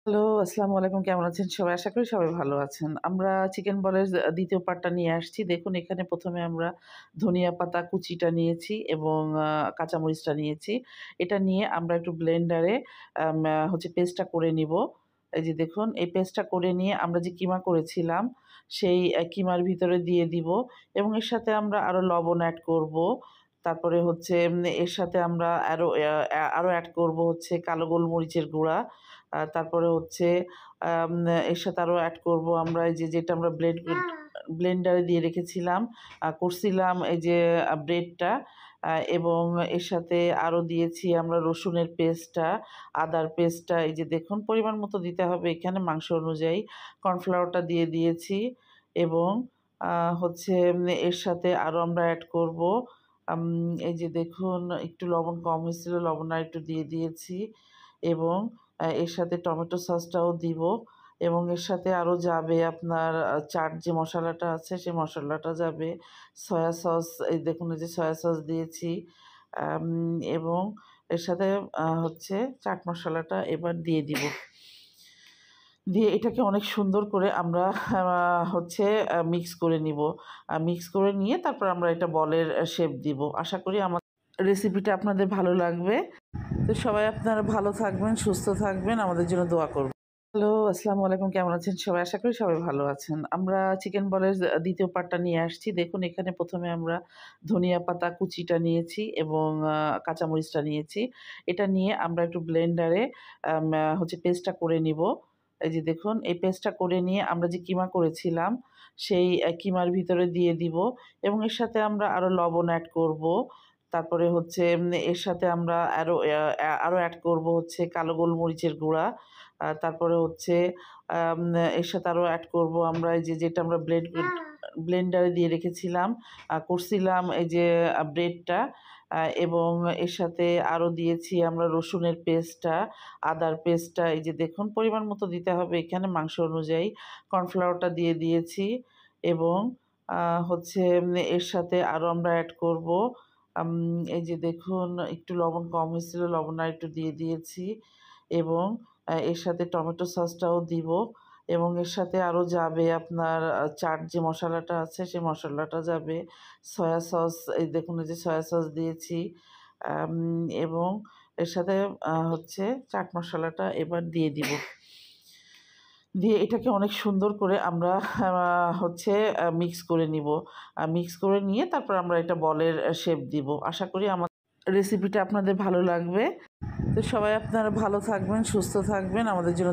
Hello, আসসালামু আলাইকুম। কেমন আছেন সবাই? আশা করি সবাই ভালো আছেন। আমরা চিকেন বলের ২য় পার্টটা নিয়ে আসছি। দেখুন এখানে ১ম এ আমরা ধনিয়া পাতা কুচিটা নিয়েছি এবং কাঁচামরিচটা নিয়েছি। এটা নিয়ে আমরা একটু ব্লেন্ডারে আম আ হচ্ছে পেস্টটা করে নিবো। এই যে দেখুন এই পেস্টটা করে নিয়ে আমরা যে কিমা করেছিলাম, সেই কিমার ভিতরে দিয়ে দিব এবং এর সাথে আমরা আরো লবণ এড করব। তারপরে হচ্ছে এর সাথে আমরা আরো এড করব হচ্ছে কালো গোলমরিচের গুঁড়া। তারপরে হচ্ছে আম এর সাথে আরো এড করব আমরা এই যে যেটা আমরা ব্লেন্ডারে দিয়ে রেখেছিলাম, করছিলাম এই যে ব্রেডটা এবং এর সাথে আরো দিয়েছি আমরা রসুনের পেস্টটা, আদার পেস্টটা এই যে দেখুন পরিমাণ মতো দিতে হবে এখানে মাংস অনুযায়ী। কর্নফ্লাওয়ারটা দিয়ে দিয়েছি এবং আ হচ্ছে এর সাথে আরো আমরা এড করব আম এই যে দেখুন একটু লবণ কম হয়েছিল, লবণ আরেকটু দিয়ে দিয়েছি এবং এর সাথে টমেটো সসটাও দিব এবং এর সাথে আরো যাবে আপনার চাট যে মশলাটা আছে সেই মশলাটা যাবে। সয়া সস এই দেখুন এই যে সয়া সস দিয়েছি আম এবং এর সাথে হচ্ছে চাট মশলাটা এবার দিয়ে দিব। দিয়ে এটাকে অনেক সুন্দর করে আমরা হচ্ছে মিক্স করে নিবো। মিক্স করে নিয়ে তারপর আমরা এটা বলের শেপ দিব। আশা করি আমার রেসিপিটা আপনাদের ভালো লাগবে। তো সবাই আপনারা ভালো থাকবেন, সুস্থ থাকবেন, আমাদের জন্য দোয়া করবেন। হ্যালো, আসসালামু আলাইকুম। কেমন আছেন সবাই? আশা করি সবাই ভালো আছেন। আমরা চিকেন বলের ২য় পার্টটা নিয়ে আসছি। দেখুন এখানে ১ম এ আমরা ধনিয়া পাতা কুচিটা নিয়েছি এবং কাঁচামরিচটা নিয়েছি। এটা নিয়ে আমরা একটু ব্লেন্ডারে হচ্ছে পেস্টটা করে নিবো। এই যে দেখুন এই পেস্টটা করে নিয়ে আমরা যে কিমা করেছিলাম, সেই কিমার ভিতরে দিয়ে দিব এবং এর সাথে আমরা আরো লবণ এড করব। তারপরে হচ্ছে এর সাথে আমরা আরো এড করব হচ্ছে কালো গোলমরিচের গুঁড়া। তারপরে হচ্ছে আম এর সাথে আরো এড করব আমরা এই যে যেটা আমরা ব্লেন্ডারে দিয়ে রেখেছিলাম, করছিলাম এই যে ব্রেডটা এবং এর সাথে আরো দিয়েছি আমরা রসুনের পেস্টটা, আদার পেস্টটা এই যে দেখুন পরিমাণ মতো দিতে হবে এখানে মাংস অনুযায়ী। কর্নফ্লাওয়ারটা দিয়ে দিয়েছি এবং হচ্ছে এর সাথে আরো আমরা এড করব আম এই যে দেখুন একটু লবণ কম হয়েছিল, লবণ আরেকটু দিয়ে দিয়েছি এবং এর সাথে টমেটো সসটাও দিব এবং এর সাথে আরো যাবে আপনার চাট যে মশলাটা আছে সেই মশলাটা যাবে। সয়া সস এই দেখুন এই যে সয়া সস দিয়েছি আম এবং এর সাথে হচ্ছে চাট মশলাটা এবার দিয়ে দিব। দিয়ে এটাকে অনেক সুন্দর করে আমরা হচ্ছে মিক্স করে নিবো। মিক্স করে নিয়ে তারপর আমরা এটা বলের শেপ দিব। আশা করি আমার রেসিপিটা আপনাদের ভালো লাগবে। তো সবাই আপনারা ভালো থাকবেন, সুস্থ থাকবেন, আমাদের জন্য